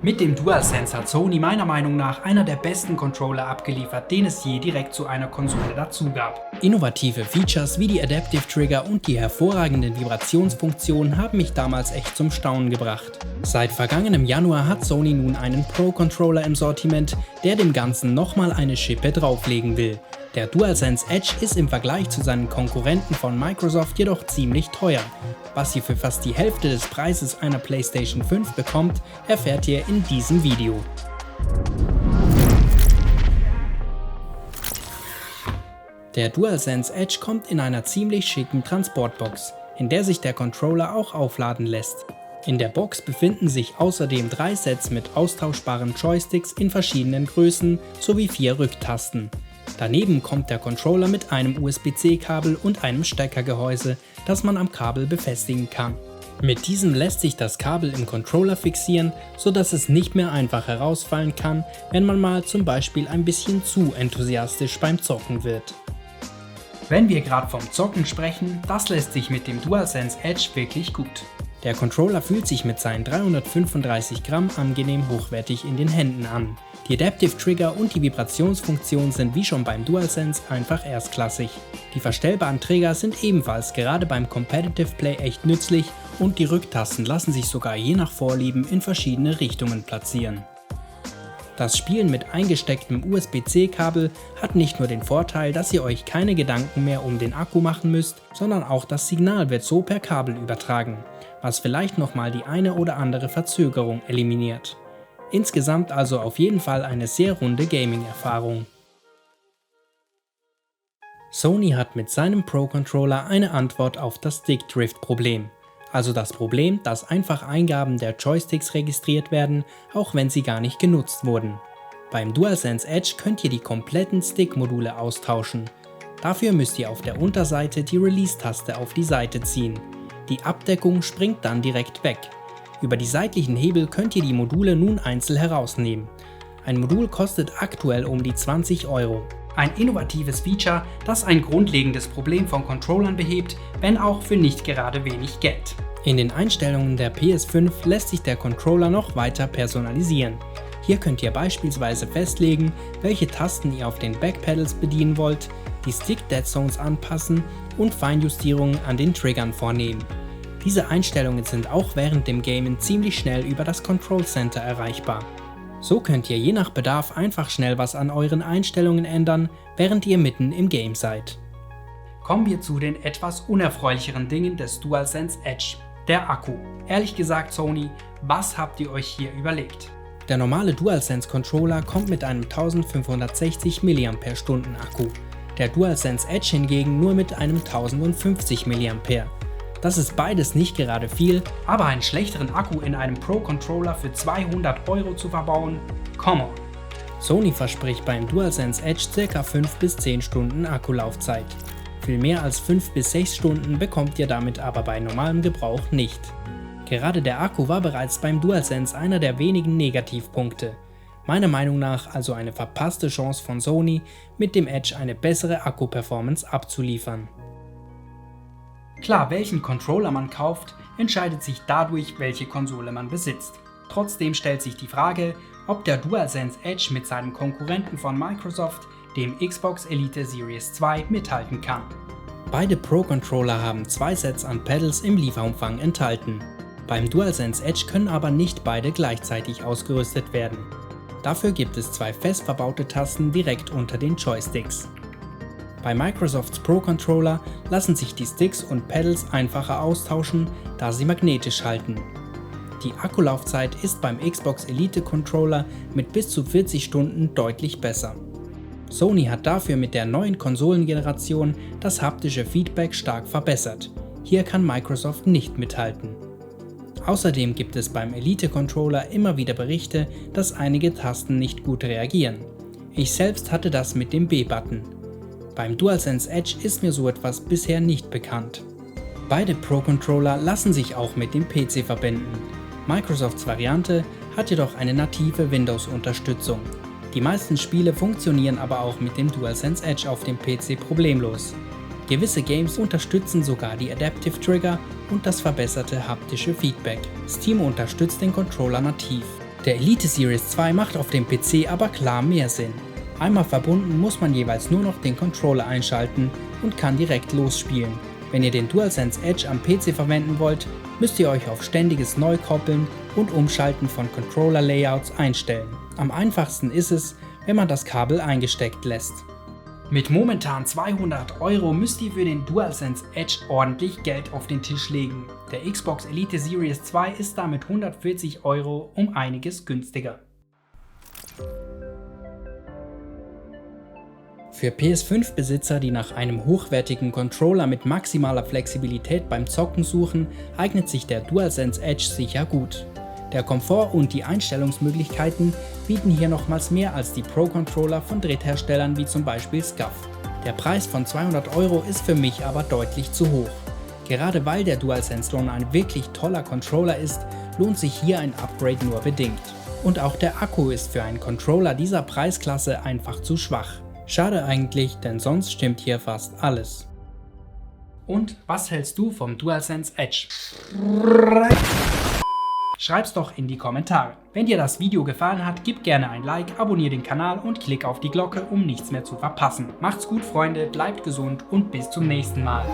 Mit dem DualSense hat Sony meiner Meinung nach einer der besten Controller abgeliefert, den es je direkt zu einer Konsole dazu gab. Innovative Features wie die Adaptive Trigger und die hervorragenden Vibrationsfunktionen haben mich damals echt zum Staunen gebracht. Seit vergangenem Januar hat Sony nun einen Pro-Controller im Sortiment, der dem Ganzen nochmal eine Schippe drauflegen will. Der DualSense Edge ist im Vergleich zu seinen Konkurrenten von Microsoft jedoch ziemlich teuer. Was ihr für fast die Hälfte des Preises einer PlayStation 5 bekommt, erfährt ihr in diesem Video. Der DualSense Edge kommt in einer ziemlich schicken Transportbox, in der sich der Controller auch aufladen lässt. In der Box befinden sich außerdem 3 Sets mit austauschbaren Joysticks in verschiedenen Größen sowie 4 Rücktasten. Daneben kommt der Controller mit einem USB-C-Kabel und einem Steckergehäuse, das man am Kabel befestigen kann. Mit diesem lässt sich das Kabel im Controller fixieren, sodass es nicht mehr einfach herausfallen kann, wenn man mal zum Beispiel ein bisschen zu enthusiastisch beim Zocken wird. Wenn wir gerade vom Zocken sprechen, das lässt sich mit dem DualSense Edge wirklich gut. Der Controller fühlt sich mit seinen 335 Gramm angenehm hochwertig in den Händen an. Die Adaptive Trigger und die Vibrationsfunktion sind wie schon beim DualSense einfach erstklassig. Die verstellbaren Trigger sind ebenfalls gerade beim Competitive Play echt nützlich und die Rücktasten lassen sich sogar je nach Vorlieben in verschiedene Richtungen platzieren. Das Spielen mit eingestecktem USB-C-Kabel hat nicht nur den Vorteil, dass ihr euch keine Gedanken mehr um den Akku machen müsst, sondern auch das Signal wird so per Kabel übertragen, was vielleicht nochmal die eine oder andere Verzögerung eliminiert. Insgesamt also auf jeden Fall eine sehr runde Gaming-Erfahrung. Sony hat mit seinem Pro-Controller eine Antwort auf das Stick-Drift-Problem. Also das Problem, dass einfach Eingaben der Joysticks registriert werden, auch wenn sie gar nicht genutzt wurden. Beim DualSense Edge könnt ihr die kompletten Stick-Module austauschen. Dafür müsst ihr auf der Unterseite die Release-Taste auf die Seite ziehen. Die Abdeckung springt dann direkt weg. Über die seitlichen Hebel könnt ihr die Module nun einzeln herausnehmen. Ein Modul kostet aktuell um die 20 €. Ein innovatives Feature, das ein grundlegendes Problem von Controllern behebt, wenn auch für nicht gerade wenig Geld. In den Einstellungen der PS5 lässt sich der Controller noch weiter personalisieren. Hier könnt ihr beispielsweise festlegen, welche Tasten ihr auf den Backpedals bedienen wollt, die Stick-Dead Zones anpassen und Feinjustierungen an den Triggern vornehmen. Diese Einstellungen sind auch während dem Gamen ziemlich schnell über das Control Center erreichbar. So könnt ihr je nach Bedarf einfach schnell was an euren Einstellungen ändern, während ihr mitten im Game seid. Kommen wir zu den etwas unerfreulicheren Dingen des DualSense Edge, der Akku. Ehrlich gesagt Sony, was habt ihr euch hier überlegt? Der normale DualSense Controller kommt mit einem 1560 mAh Akku, der DualSense Edge hingegen nur mit einem 1050 mAh. Das ist beides nicht gerade viel, aber einen schlechteren Akku in einem Pro-Controller für 200 € zu verbauen? Come on! Sony verspricht beim DualSense Edge ca. 5 bis 10 Stunden Akkulaufzeit. Viel mehr als 5 bis 6 Stunden bekommt ihr damit aber bei normalem Gebrauch nicht. Gerade der Akku war bereits beim DualSense einer der wenigen Negativpunkte. Meiner Meinung nach also eine verpasste Chance von Sony, mit dem Edge eine bessere Akku-Performance abzuliefern. Klar, welchen Controller man kauft, entscheidet sich dadurch, welche Konsole man besitzt. Trotzdem stellt sich die Frage, ob der DualSense Edge mit seinem Konkurrenten von Microsoft, dem Xbox Elite Series 2, mithalten kann. Beide Pro-Controller haben 2 Sets an Pedals im Lieferumfang enthalten. Beim DualSense Edge können aber nicht beide gleichzeitig ausgerüstet werden. Dafür gibt es 2 fest verbaute Tasten direkt unter den Joysticks. Bei Microsofts Pro-Controller lassen sich die Sticks und Pedals einfacher austauschen, da sie magnetisch halten. Die Akkulaufzeit ist beim Xbox Elite Controller mit bis zu 40 Stunden deutlich besser. Sony hat dafür mit der neuen Konsolengeneration das haptische Feedback stark verbessert. Hier kann Microsoft nicht mithalten. Außerdem gibt es beim Elite Controller immer wieder Berichte, dass einige Tasten nicht gut reagieren. Ich selbst hatte das mit dem B-Button. Beim DualSense Edge ist mir so etwas bisher nicht bekannt. Beide Pro-Controller lassen sich auch mit dem PC verbinden. Microsofts Variante hat jedoch eine native Windows-Unterstützung. Die meisten Spiele funktionieren aber auch mit dem DualSense Edge auf dem PC problemlos. Gewisse Games unterstützen sogar die Adaptive Trigger und das verbesserte haptische Feedback. Steam unterstützt den Controller nativ. Der Elite Series 2 macht auf dem PC aber klar mehr Sinn. Einmal verbunden muss man jeweils nur noch den Controller einschalten und kann direkt losspielen. Wenn ihr den DualSense Edge am PC verwenden wollt, müsst ihr euch auf ständiges Neukoppeln und Umschalten von Controller-Layouts einstellen. Am einfachsten ist es, wenn man das Kabel eingesteckt lässt. Mit momentan 200 € müsst ihr für den DualSense Edge ordentlich Geld auf den Tisch legen. Der Xbox Elite Series 2 ist damit 140 € um einiges günstiger. Für PS5-Besitzer, die nach einem hochwertigen Controller mit maximaler Flexibilität beim Zocken suchen, eignet sich der DualSense Edge sicher gut. Der Komfort und die Einstellungsmöglichkeiten bieten hier nochmals mehr als die Pro-Controller von Drittherstellern wie zum Beispiel SCUF. Der Preis von 200 € ist für mich aber deutlich zu hoch. Gerade weil der DualSense Drone ein wirklich toller Controller ist, lohnt sich hier ein Upgrade nur bedingt. Und auch der Akku ist für einen Controller dieser Preisklasse einfach zu schwach. Schade eigentlich, denn sonst stimmt hier fast alles. Und was hältst du vom DualSense Edge? Schreib's doch in die Kommentare. Wenn dir das Video gefallen hat, gib gerne ein Like, abonniere den Kanal und klick auf die Glocke, um nichts mehr zu verpassen. Macht's gut, Freunde, bleibt gesund und bis zum nächsten Mal.